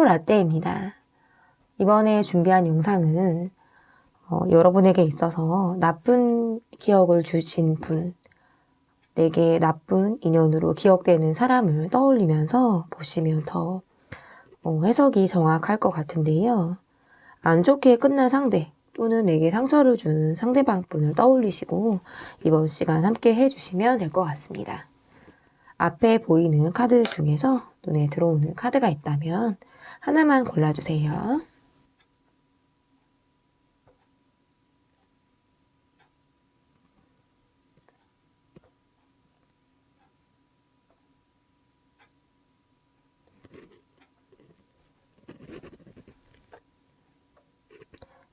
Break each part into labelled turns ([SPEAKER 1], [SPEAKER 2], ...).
[SPEAKER 1] 라떼입니다. 이번에 준비한 영상은 여러분에게 있어서 나쁜 기억을 주신 분, 내게 나쁜 인연으로 기억되는 사람을 떠올리면서 보시면 더 해석이 정확할 것 같은데요. 안 좋게 끝난 상대 또는 내게 상처를 준 상대방 분을 떠올리시고 이번 시간 함께 해주시면 될 것 같습니다. 앞에 보이는 카드 중에서 눈에 들어오는 카드가 있다면 하나만 골라주세요.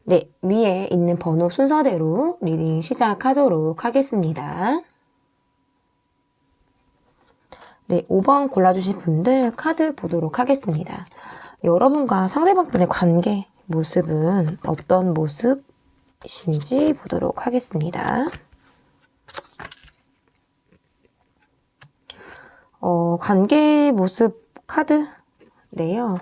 [SPEAKER 1] 네, 위에 있는 번호 순서대로 리딩 시작하도록 하겠습니다. 네, 5번 골라주신 분들 카드 보도록 하겠습니다. 여러분과 상대방분의 관계 모습은 어떤 모습이신지 보도록 하겠습니다. 관계 모습 카드인데요.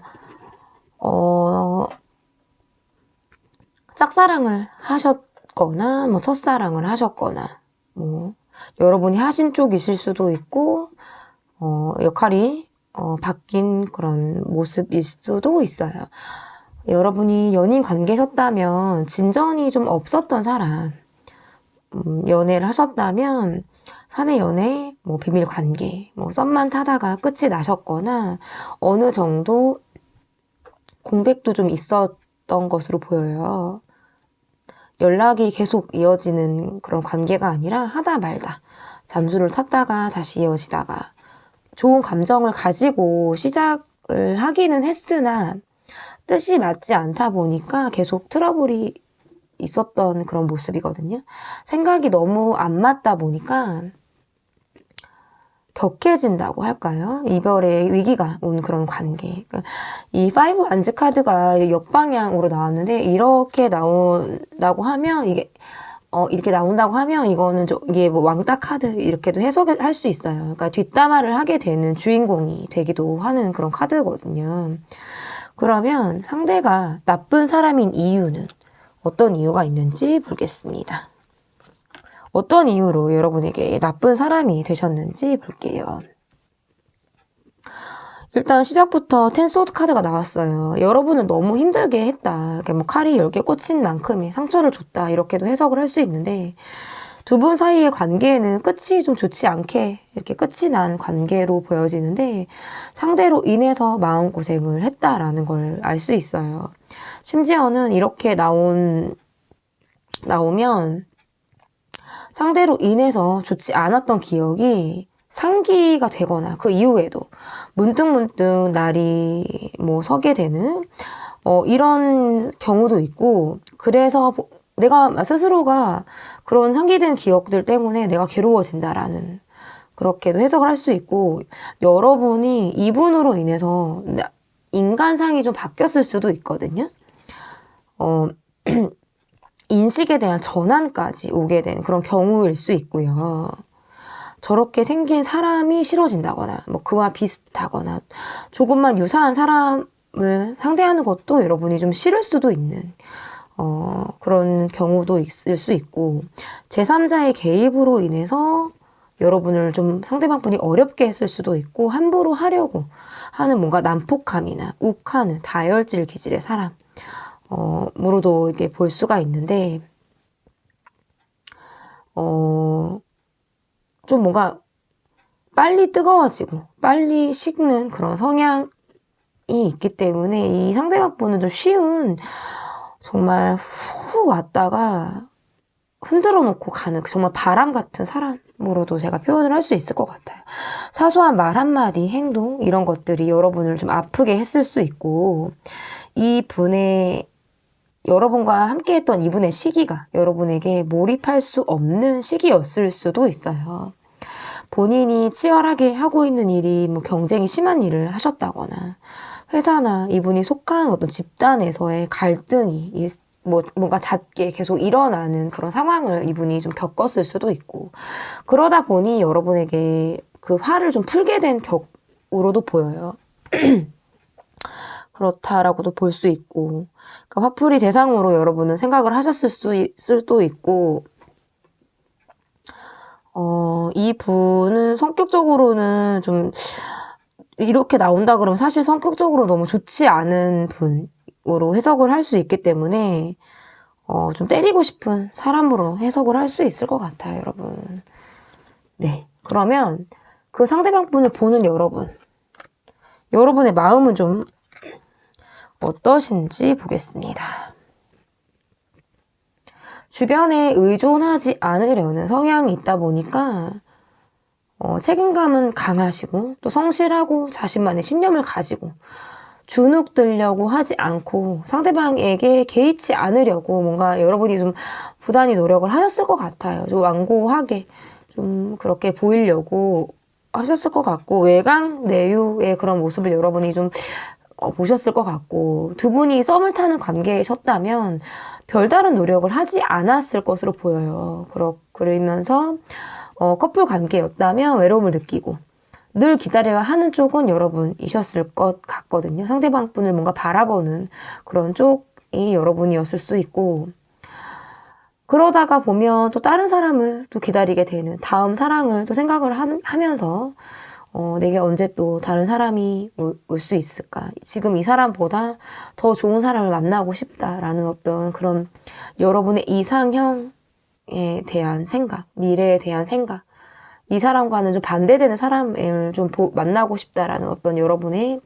[SPEAKER 1] 짝사랑을 하셨거나, 첫사랑을 하셨거나, 여러분이 하신 쪽이실 수도 있고, 역할이 바뀐 그런 모습일 수도 있어요. 여러분이 연인 관계셨다면 진전이 좀 없었던 사람, 연애를 하셨다면 사내 연애, 비밀 관계, 썸만 타다가 끝이 나셨거나 어느 정도 공백도 좀 있었던 것으로 보여요. 연락이 계속 이어지는 그런 관계가 아니라 하다 말다 잠수를 탔다가 다시 이어지다가 좋은 감정을 가지고 시작을 하기는 했으나 뜻이 맞지 않다 보니까 계속 트러블이 있었던 그런 모습이거든요. 생각이 너무 안 맞다 보니까 격해진다고 할까요? 이별의 위기가 온 그런 관계. 이 5 안즈 카드가 역방향으로 나왔는데 이렇게 나온다고 하면 이렇게 나온다고 하면 이거는 이게 왕따 카드 이렇게도 해석을 할 수 있어요. 그러니까 뒷담화를 하게 되는 주인공이 되기도 하는 그런 카드거든요. 그러면 상대가 나쁜 사람인 이유는 어떤 이유가 있는지 보겠습니다. 어떤 이유로 여러분에게 나쁜 사람이 되셨는지 볼게요. 일단 시작부터 10 소드 카드가 나왔어요. 여러분을 너무 힘들게 했다. 칼이 10개 꽂힌 만큼의 상처를 줬다. 이렇게도 해석을 할 수 있는데 두 분 사이의 관계는 끝이 좀 좋지 않게 이렇게 끝이 난 관계로 보여지는데 상대로 인해서 마음고생을 했다라는 걸 알 수 있어요. 심지어는 이렇게 나오면 상대로 인해서 좋지 않았던 기억이 상기가 되거나 그 이후에도 문득문득 날이 서게 되는 이런 경우도 있고 그래서 내가 스스로가 그런 상기된 기억들 때문에 내가 괴로워진다라는 그렇게도 해석을 할 수 있고 여러분이 이분으로 인해서 인간상이 좀 바뀌었을 수도 있거든요. 인식에 대한 전환까지 오게 된 그런 경우일 수 있고요. 저렇게 생긴 사람이 싫어진다거나 그와 비슷하거나 조금만 유사한 사람을 상대하는 것도 여러분이 좀 싫을 수도 있는 그런 경우도 있을 수 있고 제3자의 개입으로 인해서 여러분을 좀 상대방분이 어렵게 했을 수도 있고 함부로 하려고 하는 뭔가 난폭함이나 욱하는 다혈질 기질의 사람 으로도 이렇게 볼 수가 있는데 좀 뭔가 빨리 뜨거워지고 빨리 식는 그런 성향이 있기 때문에 이 상대방분은 좀 쉬운 정말 훅 왔다가 흔들어 놓고 가는 정말 바람 같은 사람으로도 제가 표현을 할 수 있을 것 같아요. 사소한 말 한마디, 행동 이런 것들이 여러분을 좀 아프게 했을 수 있고 여러분과 함께했던 이분의 시기가 여러분에게 몰입할 수 없는 시기였을 수도 있어요. 본인이 치열하게 하고 있는 일이 경쟁이 심한 일을 하셨다거나 회사나 이분이 속한 어떤 집단에서의 갈등이 뭔가 잦게 계속 일어나는 그런 상황을 이분이 좀 겪었을 수도 있고 그러다 보니 여러분에게 그 화를 좀 풀게 된 격으로도 보여요. 그렇다라고도 볼 수 있고, 그러니까 화풀이 대상으로 여러분은 생각을 하셨을 수도 있고, 이 분은 성격적으로는 좀 이렇게 나온다 그러면 사실 성격적으로 너무 좋지 않은 분으로 해석을 할 수 있기 때문에 좀 때리고 싶은 사람으로 해석을 할 수 있을 것 같아요, 여러분. 네, 그러면 그 상대방 분을 보는 여러분의 마음은 좀 어떠신지 보겠습니다. 주변에 의존하지 않으려는 성향이 있다 보니까 책임감은 강하시고 또 성실하고 자신만의 신념을 가지고 주눅들려고 하지 않고 상대방에게 개의치 않으려고 뭔가 여러분이 좀 부단히 노력을 하셨을 것 같아요. 좀 완고하게 좀 그렇게 보이려고 하셨을 것 같고, 외강 내유의 그런 모습을 여러분이 좀 보셨을 것 같고, 두 분이 썸을 타는 관계이셨다면 별다른 노력을 하지 않았을 것으로 보여요. 그러면서 커플 관계였다면 외로움을 느끼고 늘 기다려야 하는 쪽은 여러분이셨을 것 같거든요. 상대방 분을 뭔가 바라보는 그런 쪽이 여러분이었을 수 있고, 그러다가 보면 또 다른 사람을 또 기다리게 되는, 다음 사랑을 또 생각을 하면서 내게 언제 또 다른 사람이 올 수 있을까? 지금 이 사람보다 더 좋은 사람을 만나고 싶다라는 어떤 그런 여러분의 이상형에 대한 생각, 미래에 대한 생각, 이 사람과는 좀 반대되는 사람을 좀 만나고 싶다라는 어떤 여러분의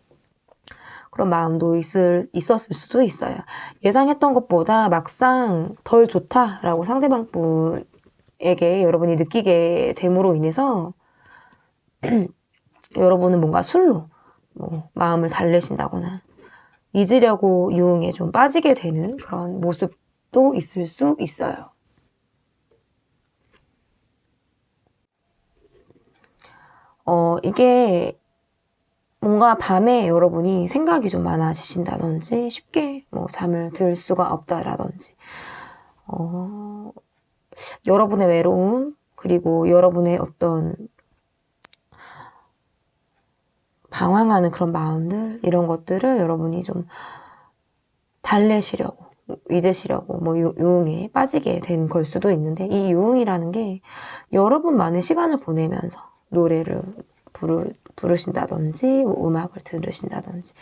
[SPEAKER 1] 그런 마음도 있었을 수도 있어요. 예상했던 것보다 막상 덜 좋다라고 상대방 분에게 여러분이 느끼게 됨으로 인해서 여러분은 뭔가 술로 마음을 달래신다거나 잊으려고 유흥에 좀 빠지게 되는 그런 모습도 있을 수 있어요. 이게 뭔가 밤에 여러분이 생각이 좀 많아지신다든지 쉽게 잠을 들 수가 없다라든지 여러분의 외로움 그리고 여러분의 어떤 방황하는 그런 마음들 이런 것들을 여러분이 좀 달래시려고 잊으시려고 유흥에 빠지게 된 걸 수도 있는데, 이 유흥이라는 게 여러분만의 시간을 보내면서 노래를 부르신다든지 음악을 들으신다든지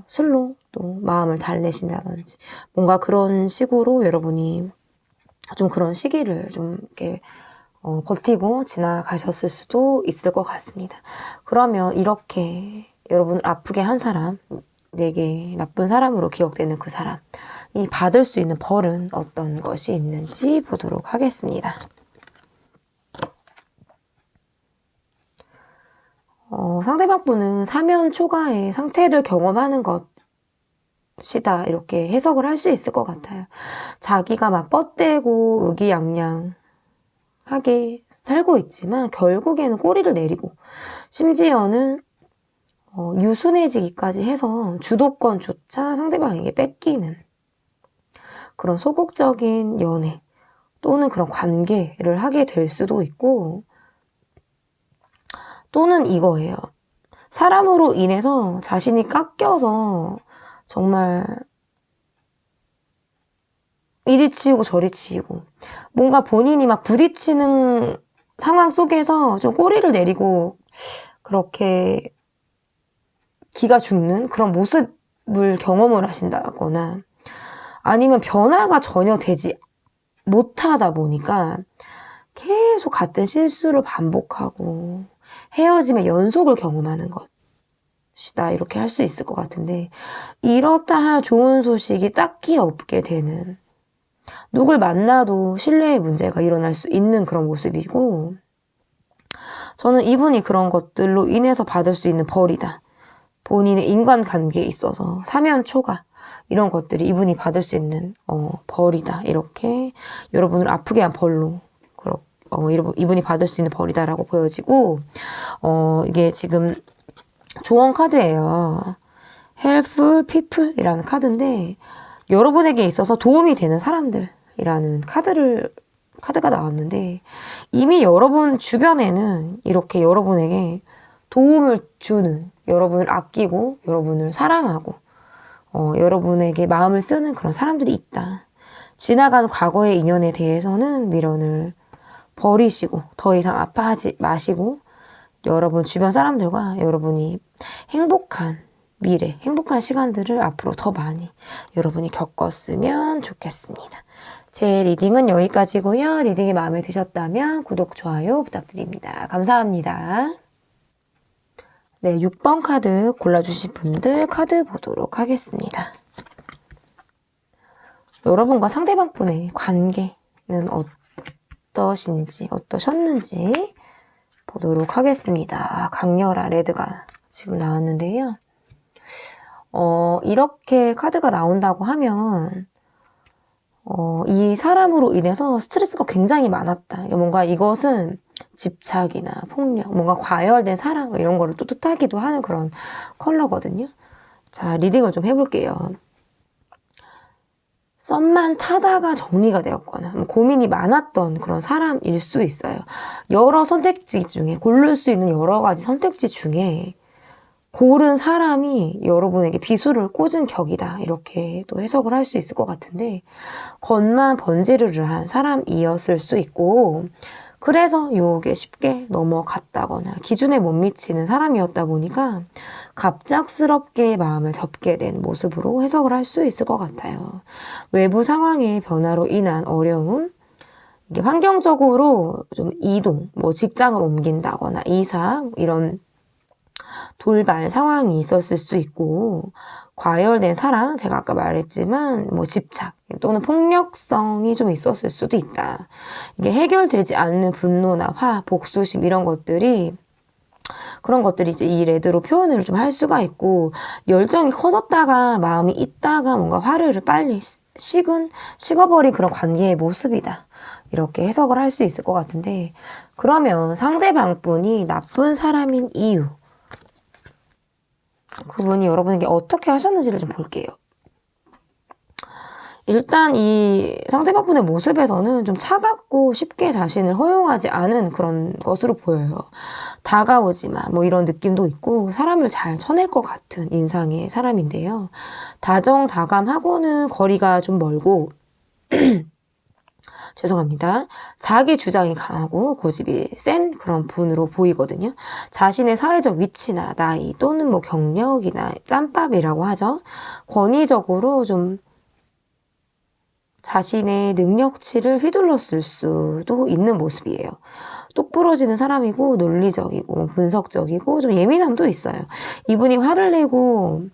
[SPEAKER 1] 술로 또 마음을 달래신다든지 뭔가 그런 식으로 여러분이 좀 그런 시기를 좀 이렇게 버티고 지나가셨을 수도 있을 것 같습니다. 그러면 이렇게 여러분을 아프게 한 사람, 내게 나쁜 사람으로 기억되는 그 사람이 받을 수 있는 벌은 어떤 것이 있는지 보도록 하겠습니다. 상대방 분은 사면 초과의 상태를 경험하는 것이다, 이렇게 해석을 할 수 있을 것 같아요. 자기가 막 뻗대고 의기양양하게 살고 있지만 결국에는 꼬리를 내리고 심지어는 유순해지기까지 해서 주도권조차 상대방에게 뺏기는 그런 소극적인 연애 또는 그런 관계를 하게 될 수도 있고, 또는 이거예요. 사람으로 인해서 자신이 깎여서 정말 이리 치우고 저리 치우고 뭔가 본인이 막 부딪히는 상황 속에서 좀 꼬리를 내리고 그렇게 기가 죽는 그런 모습을 경험을 하신다거나, 아니면 변화가 전혀 되지 못하다 보니까 계속 같은 실수를 반복하고 헤어짐의 연속을 경험하는 것이다, 이렇게 할 수 있을 것 같은데, 이렇다 할 좋은 소식이 딱히 없게 되는, 누굴 만나도 신뢰의 문제가 일어날 수 있는 그런 모습이고, 저는 이분이 그런 것들로 인해서 받을 수 있는 벌이다, 본인의 인간관계에 있어서 사면 초과 이런 것들이 이분이 받을 수 있는 벌이다, 이렇게 여러분을 아프게 한 벌로 이분이 받을 수 있는 벌이다라고 보여지고, 이게 지금 조언 카드예요. Helpful People이라는 카드인데 여러분에게 있어서 도움이 되는 사람들이라는 카드가 나왔는데, 이미 여러분 주변에는 이렇게 여러분에게 도움을 주는, 여러분을 아끼고 여러분을 사랑하고 여러분에게 마음을 쓰는 그런 사람들이 있다. 지나간 과거의 인연에 대해서는 미련을 버리시고 더 이상 아파하지 마시고 여러분 주변 사람들과 여러분이 행복한 미래, 행복한 시간들을 앞으로 더 많이 여러분이 겪었으면 좋겠습니다. 제 리딩은 여기까지고요. 리딩이 마음에 드셨다면 구독, 좋아요 부탁드립니다. 감사합니다. 네, 6번 카드 골라주신 분들 카드 보도록 하겠습니다. 여러분과 상대방 분의 관계는 어떠셨는지 보도록 하겠습니다. 강렬한 레드가 지금 나왔는데요. 이렇게 카드가 나온다고 하면 이 사람으로 인해서 스트레스가 굉장히 많았다. 뭔가 이것은 집착이나 폭력, 뭔가 과열된 사랑 이런 거를 또 뜻하기도 하는 그런 컬러거든요. 자, 리딩을 좀 해볼게요. 썸만 타다가 정리가 되었거나 고민이 많았던 그런 사람일 수 있어요. 여러 선택지 중에 고를 수 있는 여러 가지 선택지 중에 고른 사람이 여러분에게 비수를 꽂은 격이다. 이렇게 또 해석을 할 수 있을 것 같은데 겉만 번지르르 한 사람이었을 수 있고 그래서 유혹에 쉽게 넘어갔다거나 기준에 못 미치는 사람이었다 보니까 갑작스럽게 마음을 접게 된 모습으로 해석을 할 수 있을 것 같아요. 외부 상황의 변화로 인한 어려움, 이게 환경적으로 좀 이동, 뭐 직장을 옮긴다거나 이사 이런 돌발 상황이 있었을 수 있고 과열된 사랑, 제가 아까 말했지만 뭐 집착 또는 폭력성이 좀 있었을 수도 있다. 이게 해결되지 않는 분노나 화, 복수심 이런 것들이 그런 것들이 이제 이 레드로 표현을 좀 할 수가 있고 열정이 커졌다가 마음이 있다가 뭔가 화를 빨리 식어버린 그런 관계의 모습이다. 이렇게 해석을 할 수 있을 것 같은데 그러면 상대방 분이 나쁜 사람인 이유 그분이 여러분에게 어떻게 하셨는지를 좀 볼게요. 일단 이 상대방 분의 모습에서는 좀 차갑고 쉽게 자신을 허용하지 않은 그런 것으로 보여요. 다가오지마 뭐 이런 느낌도 있고 사람을 잘 쳐낼 것 같은 인상의 사람인데요. 다정다감하고는 거리가 좀 멀고 죄송합니다. 자기 주장이 강하고 고집이 센 그런 분으로 보이거든요. 자신의 사회적 위치나 나이 또는 뭐 경력이나 짬밥이라고 하죠. 권위적으로 좀 자신의 능력치를 휘둘렀을 수도 있는 모습이에요. 똑부러지는 사람이고 논리적이고 분석적이고 좀 예민함도 있어요. 이분이 화를 내고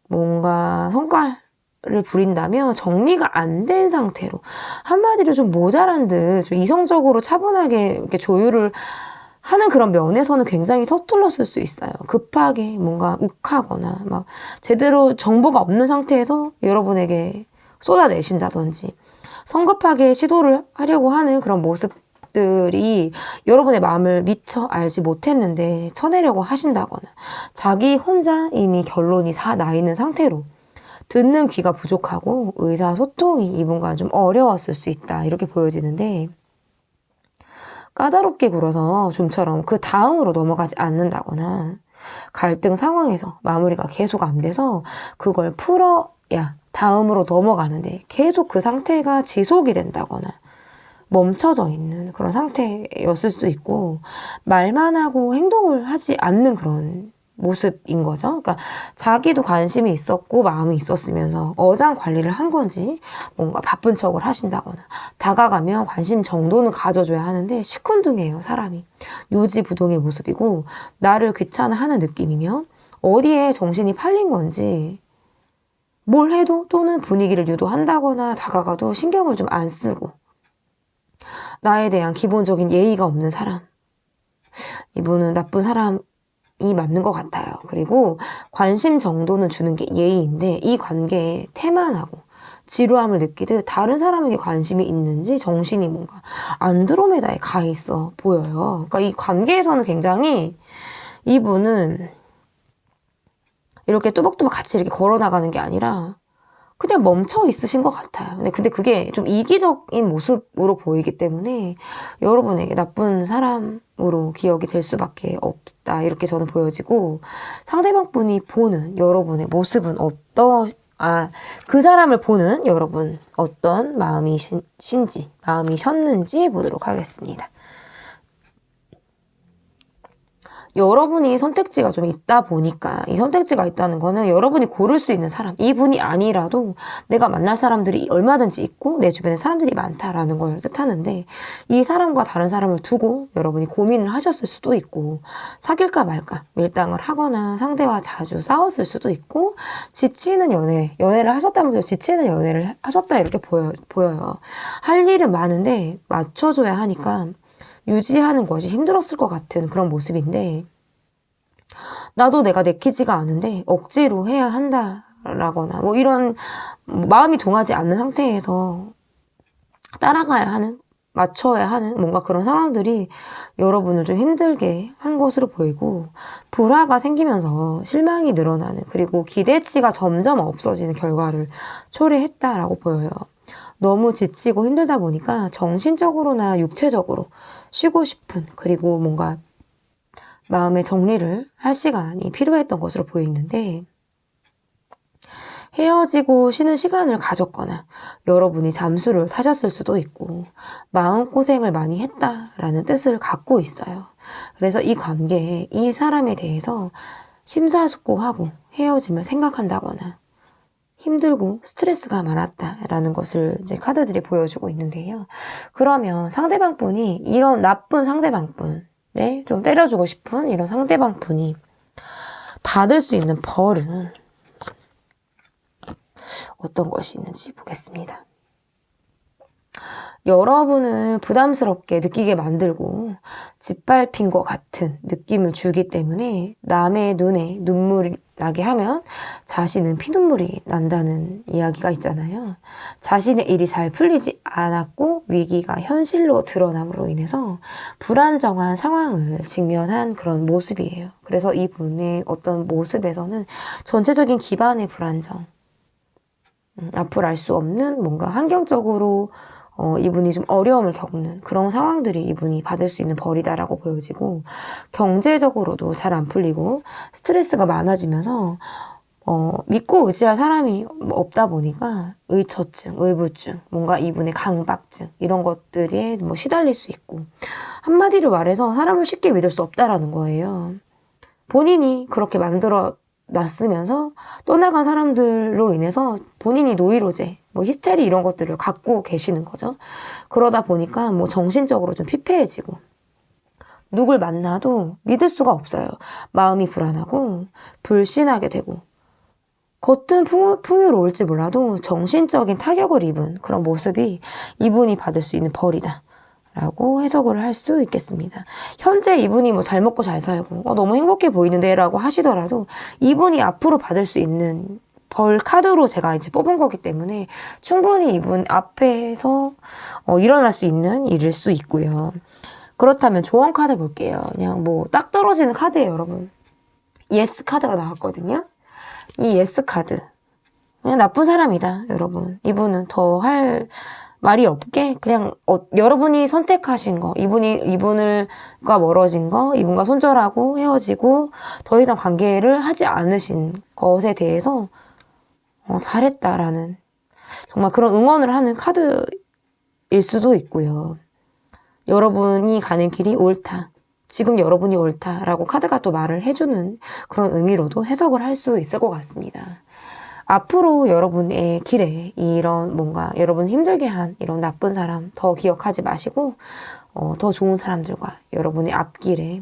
[SPEAKER 1] 뭔가 성과를 부린다면 정리가 안 된 상태로 한마디로 좀 모자란 듯 좀 이성적으로 차분하게 이렇게 조율을 하는 그런 면에서는 굉장히 서툴렀을 수 있어요. 급하게 뭔가 욱하거나 막 제대로 정보가 없는 상태에서 여러분에게 쏟아내신다든지 성급하게 시도를 하려고 하는 그런 모습들이 여러분의 마음을 미처 알지 못했는데 쳐내려고 하신다거나 자기 혼자 이미 결론이 다 나 있는 상태로 듣는 귀가 부족하고 의사소통이 이분과 좀 어려웠을 수 있다 이렇게 보여지는데 까다롭게 굴어서 좀처럼 그 다음으로 넘어가지 않는다거나 갈등 상황에서 마무리가 계속 안 돼서 그걸 풀어야 다음으로 넘어가는데 계속 그 상태가 지속이 된다거나 멈춰져 있는 그런 상태였을 수도 있고 말만 하고 행동을 하지 않는 그런 모습인 거죠. 그러니까 자기도 관심이 있었고 마음이 있었으면서 어장 관리를 한 건지 뭔가 바쁜 척을 하신다거나 다가가면 관심 정도는 가져줘야 하는데 시큰둥해요, 사람이. 요지부동의 모습이고 나를 귀찮아하는 느낌이며 어디에 정신이 팔린 건지 뭘 해도 또는 분위기를 유도한다거나 다가가도 신경을 좀 안 쓰고 나에 대한 기본적인 예의가 없는 사람. 이분은 나쁜 사람이 맞는 것 같아요. 그리고 관심 정도는 주는 게 예의인데 이 관계에 태만하고 지루함을 느끼듯 다른 사람에게 관심이 있는지 정신이 뭔가 안드로메다에 가 있어 보여요. 그러니까 이 관계에서는 굉장히 이분은 이렇게 뚜벅뚜벅 같이 이렇게 걸어나가는 게 아니라 그냥 멈춰 있으신 것 같아요. 근데 그게 좀 이기적인 모습으로 보이기 때문에 여러분에게 나쁜 사람으로 기억이 될 수밖에 없다. 이렇게 저는 보여지고, 상대방 분이 보는 여러분의 모습은 그 사람을 보는 여러분 어떤 마음이셨는지 보도록 하겠습니다. 여러분이 선택지가 좀 있다 보니까, 이 선택지가 있다는 거는 여러분이 고를 수 있는 사람, 이분이 아니라도 내가 만날 사람들이 얼마든지 있고 내 주변에 사람들이 많다라는 걸 뜻하는데, 이 사람과 다른 사람을 두고 여러분이 고민을 하셨을 수도 있고, 사귈까 말까 밀당을 하거나 상대와 자주 싸웠을 수도 있고, 지치는 연애를 하셨다면서 지치는 연애를 하셨다 이렇게 보여요. 할 일은 많은데 맞춰줘야 하니까 유지하는 것이 힘들었을 것 같은 그런 모습인데, 나도 내가 내키지가 않은데 억지로 해야 한다라거나 뭐 이런 마음이 동하지 않는 상태에서 따라가야 하는, 맞춰야 하는 뭔가 그런 상황들이 여러분을 좀 힘들게 한 것으로 보이고, 불화가 생기면서 실망이 늘어나는, 그리고 기대치가 점점 없어지는 결과를 초래했다라고 보여요. 너무 지치고 힘들다 보니까 정신적으로나 육체적으로 쉬고 싶은, 그리고 뭔가 마음의 정리를 할 시간이 필요했던 것으로 보이는데, 헤어지고 쉬는 시간을 가졌거나 여러분이 잠수를 타셨을 수도 있고 마음고생을 많이 했다라는 뜻을 갖고 있어요. 그래서 이 관계에 이 사람에 대해서 심사숙고하고 헤어짐을 생각한다거나 힘들고 스트레스가 많았다라는 것을 이제 카드들이 보여주고 있는데요. 그러면 상대방 분이, 이런 나쁜 상대방 분, 좀 때려주고 싶은 이런 상대방 분이 받을 수 있는 벌은 어떤 것이 있는지 보겠습니다. 여러분을 부담스럽게 느끼게 만들고 짓밟힌 것 같은 느낌을 주기 때문에 남의 눈에 눈물이 나게 하면 자신은 피눈물이 난다는 이야기가 있잖아요. 자신의 일이 잘 풀리지 않았고 위기가 현실로 드러남으로 인해서 불안정한 상황을 직면한 그런 모습이에요. 그래서 이분의 어떤 모습에서는 전체적인 기반의 불안정, 앞을 알 수 없는 뭔가 환경적으로 이분이 좀 어려움을 겪는 그런 상황들이 이분이 받을 수 있는 벌이다라고 보여지고, 경제적으로도 잘 안 풀리고 스트레스가 많아지면서 믿고 의지할 사람이 없다 보니까 의처증, 의부증, 뭔가 이분의 강박증 이런 것들에 뭐 시달릴 수 있고, 한마디로 말해서 사람을 쉽게 믿을 수 없다라는 거예요. 본인이 그렇게 만들어 놨으면서 떠나간 사람들로 인해서 본인이 노이로제, 뭐 히스테리 이런 것들을 갖고 계시는 거죠. 그러다 보니까 뭐 정신적으로 좀 피폐해지고 누굴 만나도 믿을 수가 없어요. 마음이 불안하고 불신하게 되고, 겉은 풍요로울지 몰라도 정신적인 타격을 입은 그런 모습이 이분이 받을 수 있는 벌이다 라고 해석을 할 수 있겠습니다. 현재 이분이 뭐 잘 먹고 잘 살고 너무 행복해 보이는데 라고 하시더라도 이분이 앞으로 받을 수 있는 벌 카드로 제가 이제 뽑은 거기 때문에 충분히 이분 앞에서 일어날 수 있는 일일 수 있고요. 그렇다면 조언 카드 볼게요. 그냥 뭐 딱 떨어지는 카드예요, 여러분. 예스 카드가 나왔거든요. 이 예스 카드, 그냥 나쁜 사람이다, 여러분. 이분은 더 할 말이 없게 그냥 여러분이 선택하신 거, 이분과 멀어진 거, 이분과 손절하고 헤어지고 더 이상 관계를 하지 않으신 것에 대해서 잘했다라는 정말 그런 응원을 하는 카드일 수도 있고요. 여러분이 가는 길이 옳다, 지금 여러분이 옳다라고 카드가 또 말을 해주는 그런 의미로도 해석을 할 수 있을 것 같습니다. 앞으로 여러분의 길에 이런 뭔가 여러분 힘들게 한 이런 나쁜 사람 더 기억하지 마시고 더 좋은 사람들과 여러분의 앞길에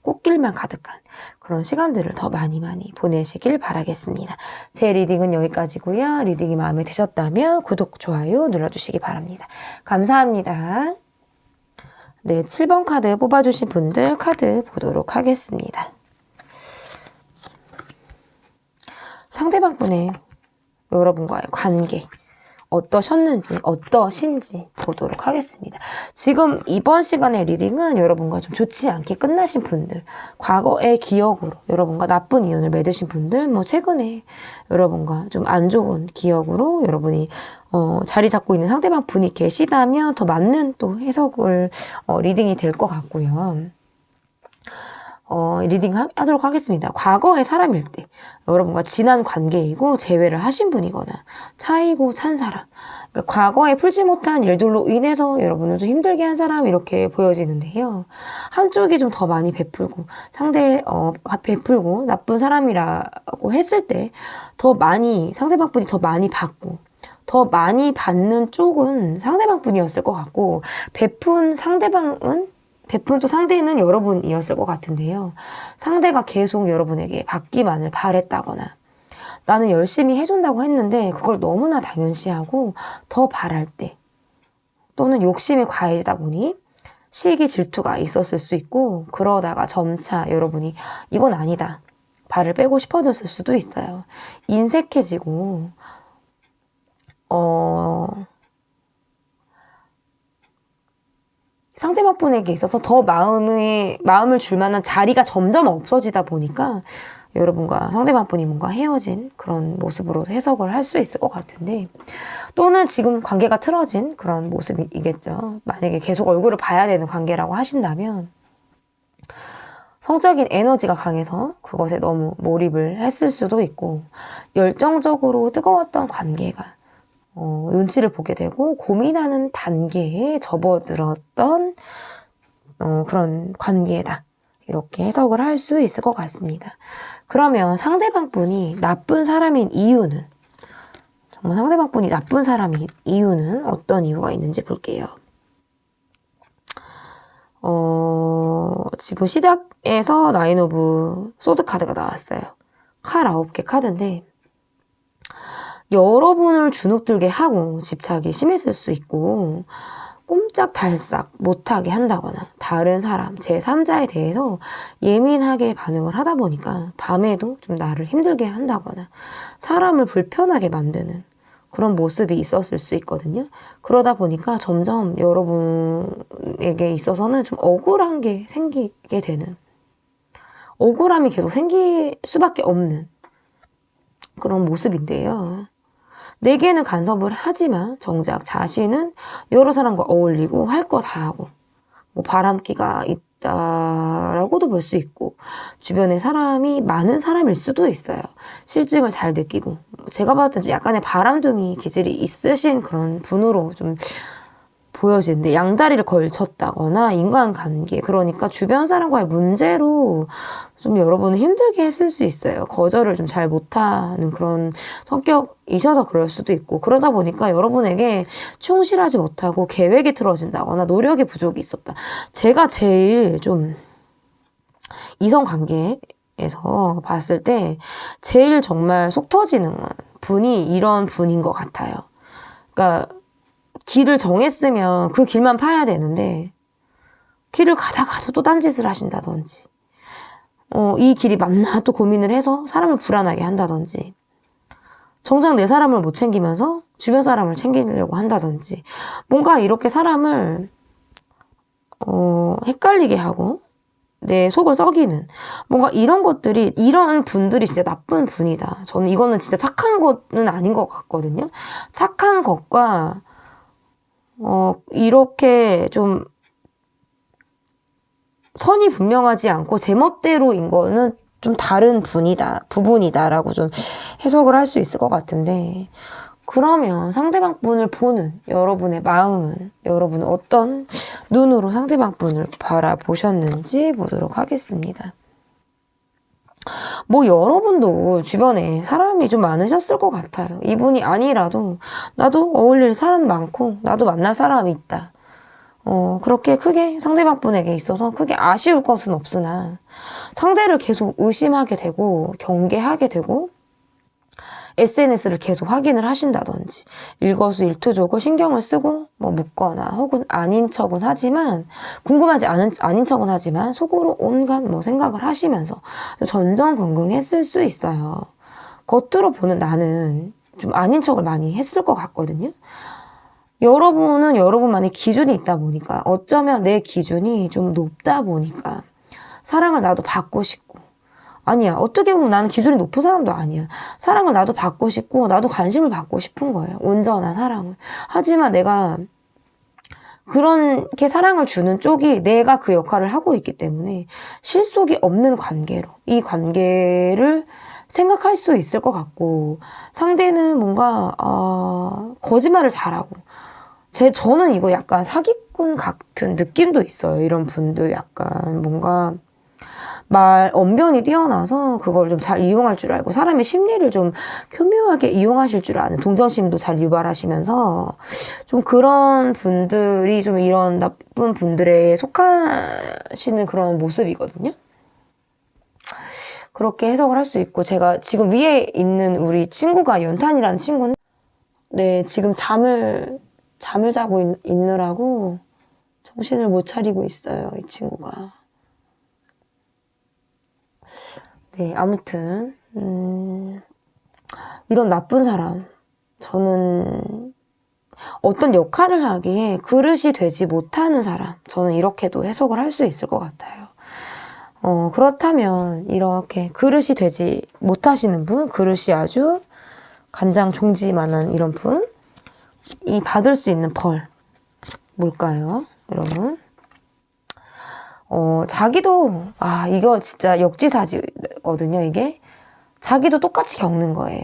[SPEAKER 1] 꽃길만 가득한 그런 시간들을 더 많이 보내시길 바라겠습니다. 제 리딩은 여기까지고요. 리딩이 마음에 드셨다면 구독, 좋아요 눌러주시기 바랍니다. 감사합니다. 네, 7번 카드 뽑아주신 분들 카드 보도록 하겠습니다. 상대방 분의 여러분과의 관계 어떠셨는지, 어떠신지 보도록 하겠습니다. 지금 이번 시간의 리딩은 여러분과 좀 좋지 않게 끝나신 분들, 과거의 기억으로 여러분과 나쁜 인연을 맺으신 분들, 뭐 최근에 여러분과 좀 안 좋은 기억으로 여러분이 자리 잡고 있는 상대방 분이 계시다면 더 맞는 또 해석을 리딩이 될 것 같고요. 리딩 하도록 하겠습니다. 과거의 사람일 때 여러분과 지난 관계이고 재회를 하신 분이거나 차이고 찬 사람, 그러니까 과거에 풀지 못한 일들로 인해서 여러분을 좀 힘들게 한 사람 이렇게 보여지는데요. 한쪽이 좀 더 많이 베풀고 베풀고 나쁜 사람이라고 했을 때 더 많이 상대방 분이 더 많이 받고 더 많이 받는 쪽은 상대방 분이었을 것 같고 베푼 또 상대는 여러분이었을 것 같은데요. 상대가 계속 여러분에게 받기만을 바랬다거나 나는 열심히 해준다고 했는데 그걸 너무나 당연시하고 더 바랄 때 또는 욕심이 과해지다 보니 시기 질투가 있었을 수 있고 그러다가 점차 여러분이 이건 아니다. 발을 빼고 싶어졌을 수도 있어요. 인색해지고 상대방 분에게 있어서 더 마음을 줄 만한 자리가 점점 없어지다 보니까 여러분과 상대방 분이 뭔가 헤어진 그런 모습으로 해석을 할 수 있을 것 같은데 또는 지금 관계가 틀어진 그런 모습이겠죠. 만약에 계속 얼굴을 봐야 되는 관계라고 하신다면 성적인 에너지가 강해서 그것에 너무 몰입을 했을 수도 있고 열정적으로 뜨거웠던 관계가 눈치를 보게 되고 고민하는 단계에 접어들었던 그런 관계다. 이렇게 해석을 할 수 있을 것 같습니다. 그러면 상대방 분이 나쁜 사람인 이유는 정말 상대방 분이 나쁜 사람인 이유는 어떤 이유가 있는지 볼게요. 지금 시작에서 나인 오브 소드 카드가 나왔어요. 칼 9개 카드인데 여러분을 주눅들게 하고 집착이 심했을 수 있고 꼼짝달싹 못하게 한다거나 다른 사람, 제3자에 대해서 예민하게 반응을 하다 보니까 밤에도 좀 나를 힘들게 한다거나 사람을 불편하게 만드는 그런 모습이 있었을 수 있거든요. 그러다 보니까 점점 여러분에게 있어서는 좀 억울한 게 생기게 되는 억울함이 계속 생길 수밖에 없는 그런 모습인데요. 내게는 간섭을 하지만 정작 자신은 여러 사람과 어울리고 할 거 다 하고 뭐 바람기가 있다라고도 볼 수 있고 주변에 사람이 많은 사람일 수도 있어요. 실증을 잘 느끼고 제가 봤을 때 좀 약간의 바람둥이 기질이 있으신 그런 분으로 좀 보여지는데 양다리를 걸쳤다거나 인간관계 그러니까 주변 사람과의 문제로 좀 여러분을 힘들게 했을 수 있어요. 거절을 좀 잘 못하는 그런 성격이셔서 그럴 수도 있고 그러다 보니까 여러분에게 충실하지 못하고 계획이 틀어진다거나 노력의 부족이 있었다. 제가 제일 좀 이성관계에서 봤을 때 제일 정말 속 터지는 분이 이런 분인 것 같아요. 그러니까 길을 정했으면 그 길만 파야 되는데 길을 가다가도 또 딴짓을 하신다든지 이 길이 맞나 또 고민을 해서 사람을 불안하게 한다든지 정작 내 사람을 못 챙기면서 주변 사람을 챙기려고 한다든지 뭔가 이렇게 사람을 헷갈리게 하고 내 속을 썩이는 뭔가 이런 것들이 이런 분들이 진짜 나쁜 분이다. 저는 이거는 진짜 착한 거는 아닌 것 같거든요. 착한 것과 이렇게 좀 선이 분명하지 않고 제멋대로인 거는 좀 다른 부분이다라고 좀 해석을 할 수 있을 것 같은데 그러면 상대방 분을 보는 여러분의 마음은 여러분은 어떤 눈으로 상대방 분을 바라보셨는지 보도록 하겠습니다. 뭐 여러분도 주변에 사람이 좀 많으셨을 것 같아요. 이분이 아니라도 나도 어울릴 사람 많고 나도 만날 사람이 있다. 그렇게 크게 상대방 분에게 있어서 크게 아쉬울 것은 없으나 상대를 계속 의심하게 되고 경계하게 되고 SNS를 계속 확인을 하신다든지 일거수일투족을 신경을 쓰고 뭐 묻거나 혹은 아닌 척은 하지만 궁금하지 아닌 척은 하지만 속으로 온갖 뭐 생각을 하시면서 전전긍긍했을 수 있어요. 겉으로 보는 나는 좀 아닌 척을 많이 했을 것 같거든요. 여러분은 여러분만의 기준이 있다 보니까 어쩌면 내 기준이 좀 높다 보니까 사랑을 나도 받고 싶고 아니야. 어떻게 보면 나는 기준이 높은 사람도 아니야. 사랑을 나도 받고 싶고 나도 관심을 받고 싶은 거예요. 온전한 사랑을. 하지만 내가 그렇게 사랑을 주는 쪽이 내가 그 역할을 하고 있기 때문에 실속이 없는 관계로 이 관계를 생각할 수 있을 것 같고 상대는 뭔가 거짓말을 잘하고 저는 이거 약간 사기꾼 같은 느낌도 있어요. 이런 분들 약간 뭔가 말 언변이 뛰어나서 그걸 좀 잘 이용할 줄 알고 사람의 심리를 좀 교묘하게 이용하실 줄 아는 동정심도 잘 유발하시면서 좀 그런 분들이 좀 이런 나쁜 분들에 속하시는 그런 모습이거든요. 그렇게 해석을 할 수 있고 제가 지금 위에 있는 우리 친구가 연탄이라는 친구는 네 지금 잠을 자고 있느라고 정신을 못 차리고 있어요. 이 친구가. 네, 아무튼 이런 나쁜 사람 저는 어떤 역할을 하기에 그릇이 되지 못하는 사람 저는 이렇게도 해석을 할 수 있을 것 같아요. 그렇다면 이렇게 그릇이 되지 못하시는 분 그릇이 아주 간장 종지만한 이런 분이 받을 수 있는 벌 뭘까요, 여러분? 자기도, 이거 진짜 역지사지거든요, 이게. 자기도 똑같이 겪는 거예요.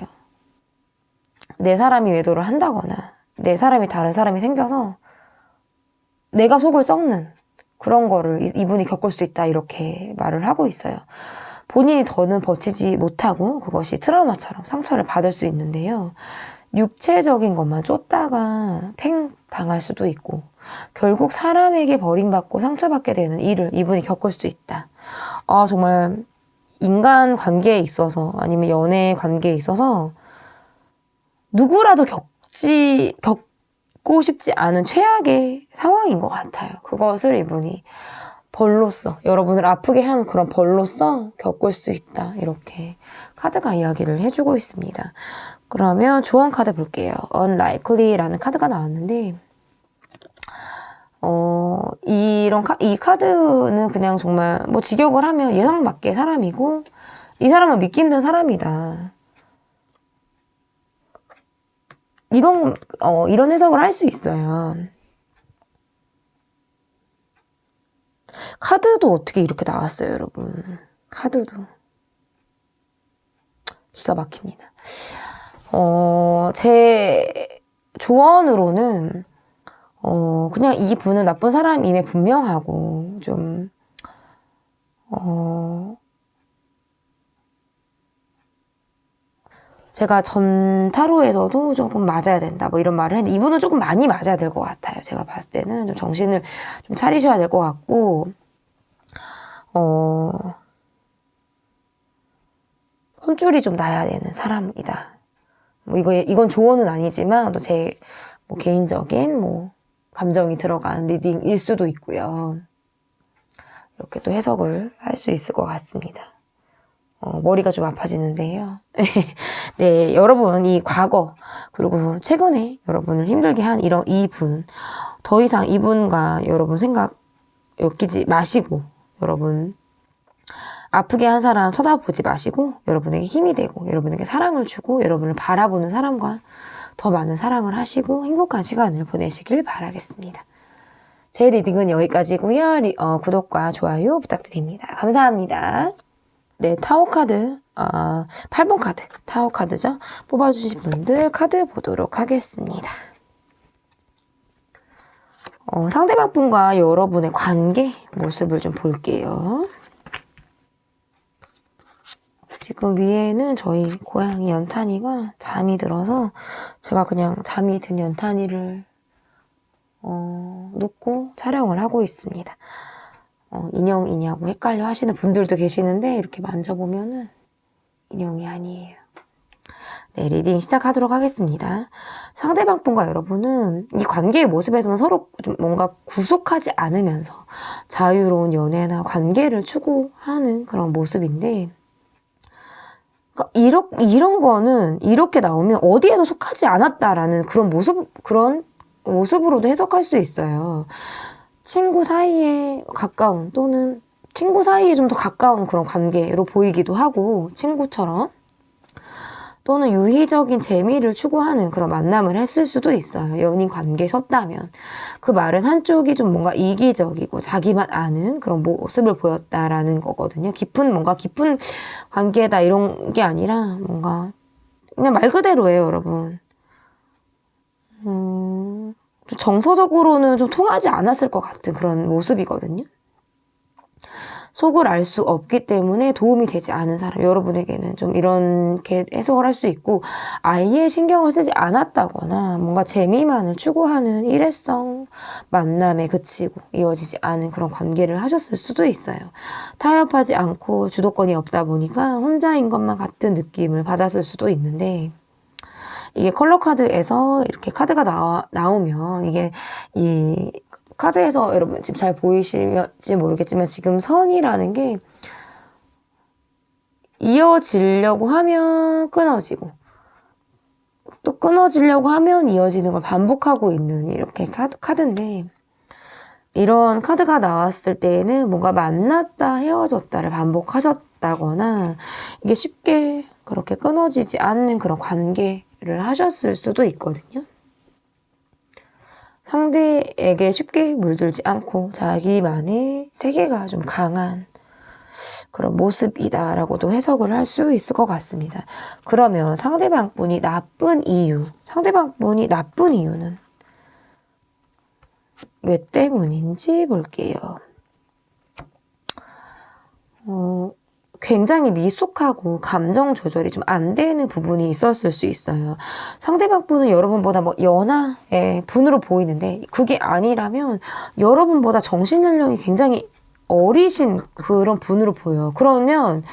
[SPEAKER 1] 내 사람이 외도를 한다거나, 내 사람이 다른 사람이 생겨서 내가 속을 썩는 그런 거를 이분이 겪을 수 있다, 이렇게 말을 하고 있어요. 본인이 더는 버티지 못하고 그것이 트라우마처럼 상처를 받을 수 있는데요. 육체적인 것만 쫓다가 팽 당할 수도 있고 결국 사람에게 버림받고 상처받게 되는 일을 이분이 겪을 수 있다. 정말 인간 관계에 있어서 아니면 연애 관계에 있어서 누구라도 겪고 싶지 않은 최악의 상황인 것 같아요. 그것을 이분이 벌로써 여러분을 아프게 하는 그런 벌로써 겪을 수 있다. 이렇게 카드가 이야기를 해주고 있습니다. 그러면 조언 카드 볼게요. Unlikely라는 카드가 나왔는데 이 카드는 그냥 정말 뭐 직역을 하면 예상 밖의 사람이고 이 사람은 믿기 힘든 사람이다. 이런 해석을 할 수 있어요. 카드도 어떻게 이렇게 나왔어요, 여러분. 카드도. 기가 막힙니다. 제 조언으로는, 그냥 이 분은 나쁜 사람임에 분명하고, 좀, 제가 전 타로에서도 조금 맞아야 된다, 뭐 이런 말을 했는데, 이분은 조금 많이 맞아야 될 것 같아요. 제가 봤을 때는 좀 정신을 좀 차리셔야 될 것 같고, 혼줄이 좀 나야 되는 사람이다. 뭐 이건 조언은 아니지만 또 제 뭐 개인적인 뭐 감정이 들어간 리딩일 수도 있고요. 이렇게 또 해석을 할 수 있을 것 같습니다. 머리가 좀 아파지는데요. 네, 여러분 이 과거 그리고 최근에 여러분을 힘들게 한 이분 더 이상 이분과 여러분 생각 엮이지 마시고 여러분 아프게 한 사람 쳐다보지 마시고 여러분에게 힘이 되고 여러분에게 사랑을 주고 여러분을 바라보는 사람과 더 많은 사랑을 하시고 행복한 시간을 보내시길 바라겠습니다. 제 리딩은 여기까지고요. 구독과 좋아요 부탁드립니다. 감사합니다. 네, 타워 카드, 8번 카드, 타워 카드죠. 뽑아주신 분들 카드 보도록 하겠습니다. 상대방 분과 여러분의 관계 모습을 좀 볼게요. 지금 위에는 저희 고양이 연탄이가 잠이 들어서 제가 그냥 잠이 든 연탄이를 놓고 촬영을 하고 있습니다. 인형이냐고 헷갈려 하시는 분들도 계시는데 이렇게 만져보면은 인형이 아니에요. 네, 리딩 시작하도록 하겠습니다. 상대방 분과 여러분은 이 관계의 모습에서는 서로 좀 뭔가 구속하지 않으면서 자유로운 연애나 관계를 추구하는 그런 모습인데 그러니까 이런 거는 이렇게 나오면 어디에도 속하지 않았다라는 그런 모습으로도 해석할 수 있어요. 친구 사이에 가까운 또는 친구 사이에 좀 더 가까운 그런 관계로 보이기도 하고 친구처럼 또는 유희적인 재미를 추구하는 그런 만남을 했을 수도 있어요. 연인 관계에 섰다면. 그 말은 한쪽이 좀 뭔가 이기적이고 자기만 아는 그런 모습을 보였다라는 거거든요. 깊은 관계다 이런 게 아니라 뭔가 그냥 말 그대로예요, 여러분. 좀 정서적으로는 좀 통하지 않았을 것 같은 그런 모습이거든요. 속을 알 수 없기 때문에 도움이 되지 않은 사람, 여러분에게는 좀 이렇게 해석을 할 수 있고, 아예 신경을 쓰지 않았다거나 뭔가 재미만을 추구하는 일회성 만남에 그치고 이어지지 않은 그런 관계를 하셨을 수도 있어요. 타협하지 않고 주도권이 없다 보니까 혼자인 것만 같은 느낌을 받았을 수도 있는데, 이게 컬러 카드에서 이렇게 카드가 나오면 이게 이 카드에서 여러분 지금 잘 보이실지 모르겠지만 지금 선이라는 게 이어지려고 하면 끊어지고 또 끊어지려고 하면 이어지는 걸 반복하고 있는 이렇게 카드인데 이런 카드가 나왔을 때에는 뭔가 만났다 헤어졌다를 반복하셨다거나 이게 쉽게 그렇게 끊어지지 않는 그런 관계를 하셨을 수도 있거든요. 상대에게 쉽게 물들지 않고 자기만의 세계가 좀 강한 그런 모습이다라고도 해석을 할 수 있을 것 같습니다. 그러면 상대방 분이 나쁜 이유는 왜 때문인지 볼게요. 굉장히 미숙하고 감정 조절이 좀 안 되는 부분이 있었을 수 있어요. 상대방 분은 여러분보다 뭐 연하의 분으로 보이는데 그게 아니라면 여러분보다 정신 연령이 굉장히 어리신 그런 분으로 보여요. 그러면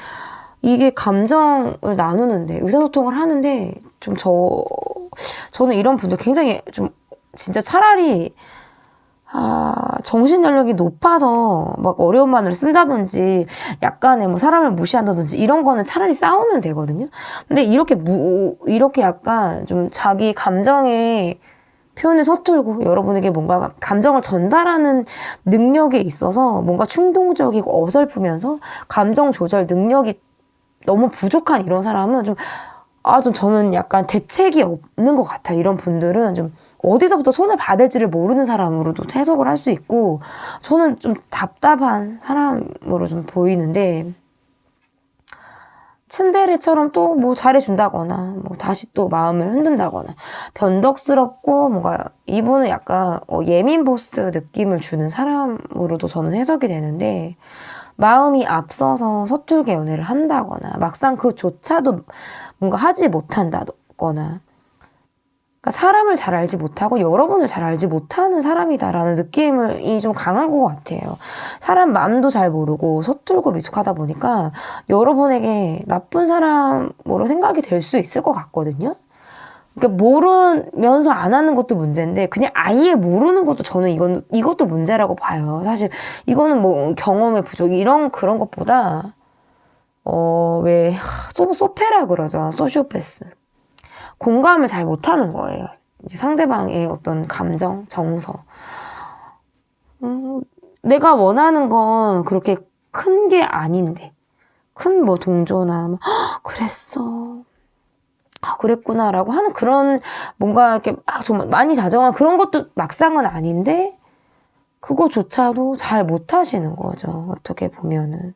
[SPEAKER 1] 이게 감정을 나누는데 의사소통을 하는데 좀 저는 이런 분들 굉장히 좀 진짜 차라리 정신 연령이 높아서 막 어려운 말을 쓴다든지 약간의 뭐 사람을 무시한다든지 이런 거는 차라리 싸우면 되거든요. 근데 이렇게 약간 좀 자기 감정의 표현에 서툴고 여러분에게 뭔가 감정을 전달하는 능력에 있어서 뭔가 충동적이고 어설프면서 감정 조절 능력이 너무 부족한 이런 사람은 좀 저는 약간 대책이 없는 것 같아요. 이런 분들은 좀 어디서부터 손을 받을지를 모르는 사람으로도 해석을 할 수 있고, 저는 좀 답답한 사람으로 좀 보이는데, 츤데레처럼 또 뭐 잘해준다거나, 뭐 다시 또 마음을 흔든다거나, 변덕스럽고, 뭔가 이분은 약간 예민 보스 느낌을 주는 사람으로도 저는 해석이 되는데, 마음이 앞서서 서툴게 연애를 한다거나 막상 그조차도 뭔가 하지 못한다거나 그러니까 사람을 잘 알지 못하고 여러분을 잘 알지 못하는 사람이다라는 느낌이 좀 강한 것 같아요. 사람 마음도 잘 모르고 서툴고 미숙하다 보니까 여러분에게 나쁜 사람으로 생각이 될 수 있을 것 같거든요. 그러니까 모르면서 안 하는 것도 문제인데 그냥 아예 모르는 것도 저는 이것도 문제라고 봐요. 사실 이거는 뭐 경험의 부족 그런 것보다 왜 소페라 그러죠. 소시오패스. 공감을 잘 못하는 거예요. 이제 상대방의 어떤 감정, 정서. 내가 원하는 건 그렇게 큰 게 아닌데 큰 뭐 동조나 그랬어. 그랬구나라고 하는 그런 뭔가 이렇게 정말 많이 다정한 그런 것도 막상은 아닌데 그거조차도 잘 못하시는 거죠. 어떻게 보면은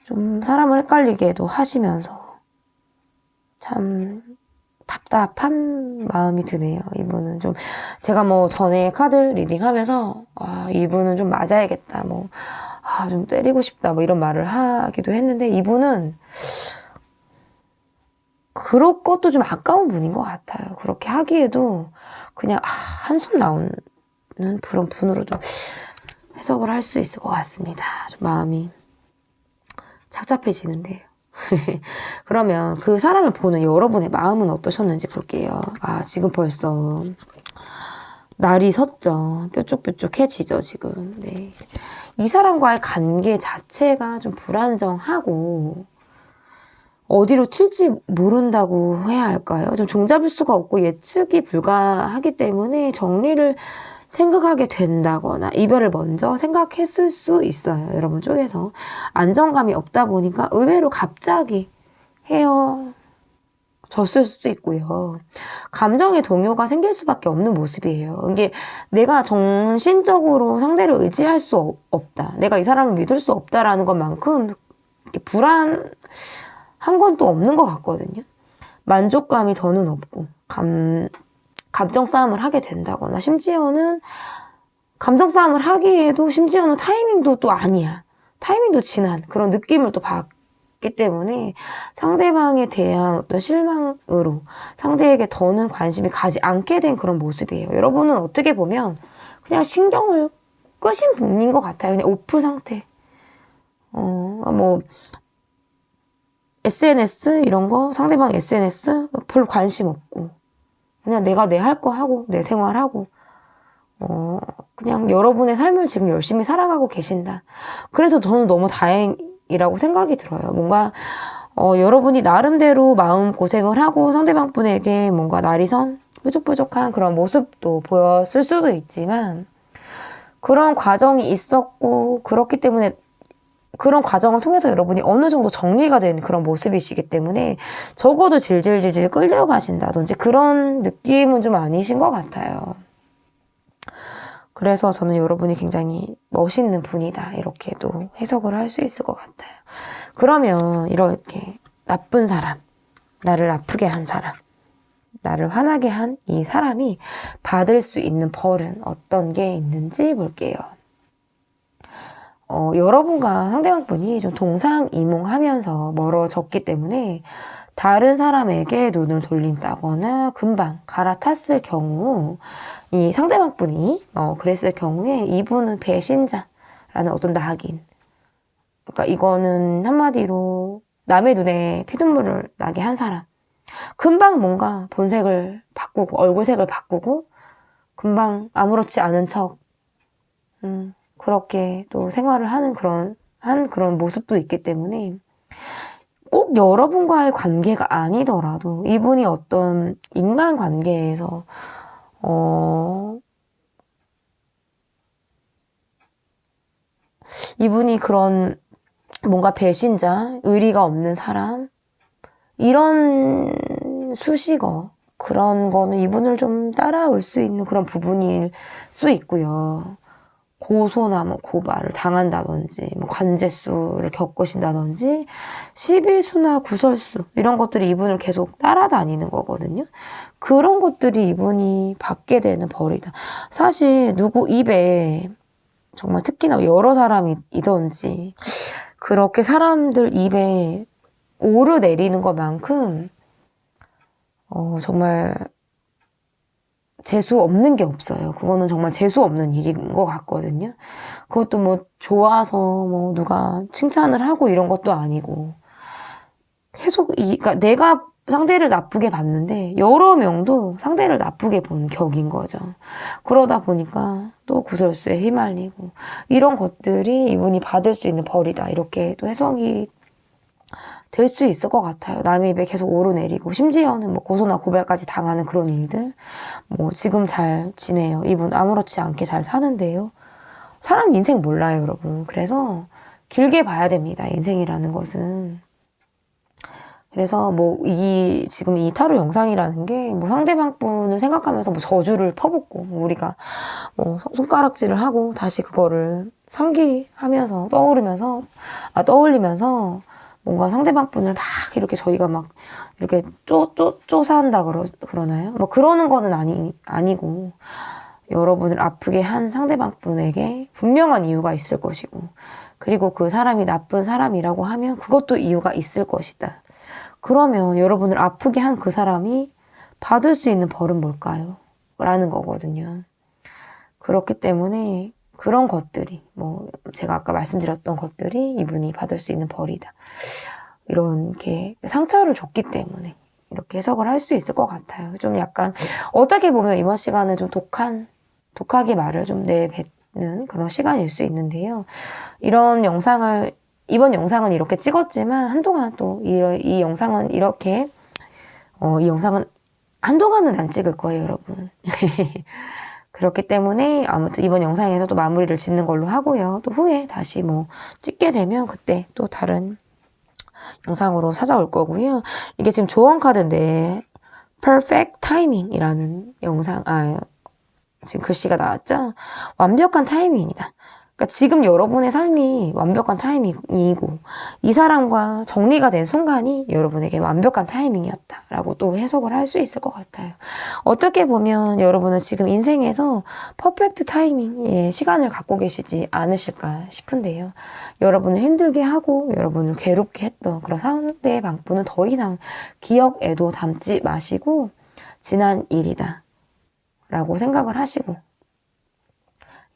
[SPEAKER 1] 좀 사람을 헷갈리게도 하시면서 참 답답한 마음이 드네요. 이분은 좀 제가 뭐 전에 카드 리딩하면서 이분은 좀 맞아야겠다 좀 때리고 싶다 이런 말을 하기도 했는데 이분은 그럴 것도 좀 아까운 분인 것 같아요. 그렇게 하기에도 그냥 한숨 나오는 그런 분으로 좀 해석을 할 수 있을 것 같습니다. 좀 마음이 착잡해지는데요. 그러면 그 사람을 보는 여러분의 마음은 어떠셨는지 볼게요. 지금 벌써 날이 섰죠. 뾰족뾰족해지죠, 지금. 네. 이 사람과의 관계 자체가 좀 불안정하고 어디로 튈지 모른다고 해야 할까요? 좀 종잡을 수가 없고 예측이 불가하기 때문에 정리를 생각하게 된다거나 이별을 먼저 생각했을 수 있어요. 여러분 쪽에서. 안정감이 없다 보니까 의외로 갑자기 헤어졌을 수도 있고요. 감정의 동요가 생길 수밖에 없는 모습이에요. 이게 내가 정신적으로 상대를 의지할 수 없다. 내가 이 사람을 믿을 수 없다라는 것만큼 이렇게 불안한 건 또 없는 것 같거든요. 만족감이 더는 없고 감정 싸움을 하게 된다거나 심지어는 감정 싸움을 하기에도 심지어는 타이밍도 또 아니야. 타이밍도 지난 그런 느낌을 또 받기 때문에 상대방에 대한 어떤 실망으로 상대에게 더는 관심이 가지 않게 된 그런 모습이에요. 여러분은 어떻게 보면 그냥 신경을 끄신 분인 것 같아요. 그냥 오프 상태. SNS 이런 거 상대방 SNS 별로 관심 없고 그냥 내가 내 할 거 하고 내 생활하고 그냥 여러분의 삶을 지금 열심히 살아가고 계신다. 그래서 저는 너무 다행이라고 생각이 들어요. 뭔가 여러분이 나름대로 마음고생을 하고 상대방 분에게 뭔가 날이선 뾰족뾰족한 그런 모습도 보였을 수도 있지만 그런 과정이 있었고 그렇기 때문에 그런 과정을 통해서 여러분이 어느 정도 정리가 된 그런 모습이시기 때문에 적어도 질질질질 끌려가신다든지 그런 느낌은 좀 아니신 것 같아요. 그래서 저는 여러분이 굉장히 멋있는 분이다 이렇게도 해석을 할 수 있을 것 같아요. 그러면 이렇게 나쁜 사람, 나를 아프게 한 사람, 나를 화나게 한 이 사람이 받을 수 있는 벌은 어떤 게 있는지 볼게요. 여러분과 상대방분이 좀 동상이몽하면서 멀어졌기 때문에 다른 사람에게 눈을 돌린다거나 금방 갈아탔을 경우 이 상대방분이 그랬을 경우에 이분은 배신자라는 어떤 낙인. 그러니까 이거는 한마디로 남의 눈에 피눈물을 나게 한 사람. 금방 뭔가 본색을 바꾸고 얼굴색을 바꾸고 금방 아무렇지 않은 척 그렇게 또 생활을 하는 그런 모습도 있기 때문에 꼭 여러분과의 관계가 아니더라도 이분이 어떤 인간관계에서 이분이 그런 뭔가 배신자, 의리가 없는 사람 이런 수식어 그런 거는 이분을 좀 따라올 수 있는 그런 부분일 수 있고요. 고소나 고발을 당한다든지 관제수를 겪으신다든지 시비수나 구설수 이런 것들이 이분을 계속 따라다니는 거거든요. 그런 것들이 이분이 받게 되는 벌이다. 사실 누구 입에 정말 특히나 여러 사람이든지 그렇게 사람들 입에 오르내리는 것만큼 정말 재수 없는 게 없어요. 그거는 정말 재수 없는 일인 것 같거든요. 그것도 좋아서 누가 칭찬을 하고 이런 것도 아니고 계속 그러니까 내가 상대를 나쁘게 봤는데 여러 명도 상대를 나쁘게 본 격인 거죠. 그러다 보니까 또 구설수에 휘말리고 이런 것들이 이분이 받을 수 있는 벌이다. 이렇게 또 해석이 될 수 있을 것 같아요. 남의 입에 계속 오르내리고 심지어는 고소나 고발까지 당하는 그런 일들. 지금 잘 지내요. 이분 아무렇지 않게 잘 사는데요. 사람 인생 몰라요, 여러분. 그래서 길게 봐야 됩니다. 인생이라는 것은. 그래서 지금 이 타로 영상이라는 게 상대방 분을 생각하면서 저주를 퍼붓고 우리가 손가락질을 하고 다시 그거를 상기하면서 떠올리면서 뭔가 상대방 분을 막 이렇게 저희가 이렇게 쪼사한다 그러나요? 그러는 거는 아니고 여러분을 아프게 한 상대방 분에게 분명한 이유가 있을 것이고 그리고 그 사람이 나쁜 사람이라고 하면 그것도 이유가 있을 것이다. 그러면 여러분을 아프게 한 그 사람이 받을 수 있는 벌은 뭘까요? 라는 거거든요. 그렇기 때문에 그런 것들이 제가 아까 말씀드렸던 것들이 이분이 받을 수 있는 벌이다. 이렇게 상처를 줬기 때문에 이렇게 해석을 할 수 있을 것 같아요. 좀 약간 어떻게 보면 이번 시간은 좀 독하게 말을 좀 내뱉는 그런 시간일 수 있는데요. 이런 영상을 이번 영상은 이렇게 찍었지만 한동안 또 이 영상은 이렇게 이 영상은 한동안은 안 찍을 거예요, 여러분. 그렇기 때문에 아무튼 이번 영상에서도 마무리를 짓는 걸로 하고요. 또 후에 다시 뭐 찍게 되면 그때 또 다른 영상으로 찾아올 거고요. 이게 지금 조언 카드인데 perfect timing이라는 지금 글씨가 나왔죠? 완벽한 타이밍이다. 그러니까 지금 여러분의 삶이 완벽한 타이밍이고 이 사람과 정리가 된 순간이 여러분에게 완벽한 타이밍이었다라고 또 해석을 할 수 있을 것 같아요. 어떻게 보면 여러분은 지금 인생에서 퍼펙트 타이밍의 시간을 갖고 계시지 않으실까 싶은데요. 여러분을 힘들게 하고 여러분을 괴롭게 했던 그런 상대방 분은 더 이상 기억에도 담지 마시고 지난 일이다 라고 생각을 하시고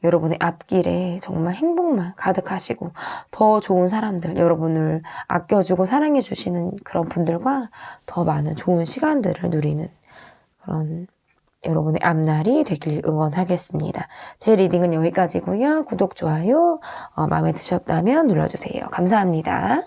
[SPEAKER 1] 여러분의 앞길에 정말 행복만 가득하시고 더 좋은 사람들, 여러분을 아껴주고 사랑해주시는 그런 분들과 더 많은 좋은 시간들을 누리는 그런 여러분의 앞날이 되길 응원하겠습니다. 제 리딩은 여기까지고요. 구독, 좋아요 마음에 드셨다면 눌러주세요. 감사합니다.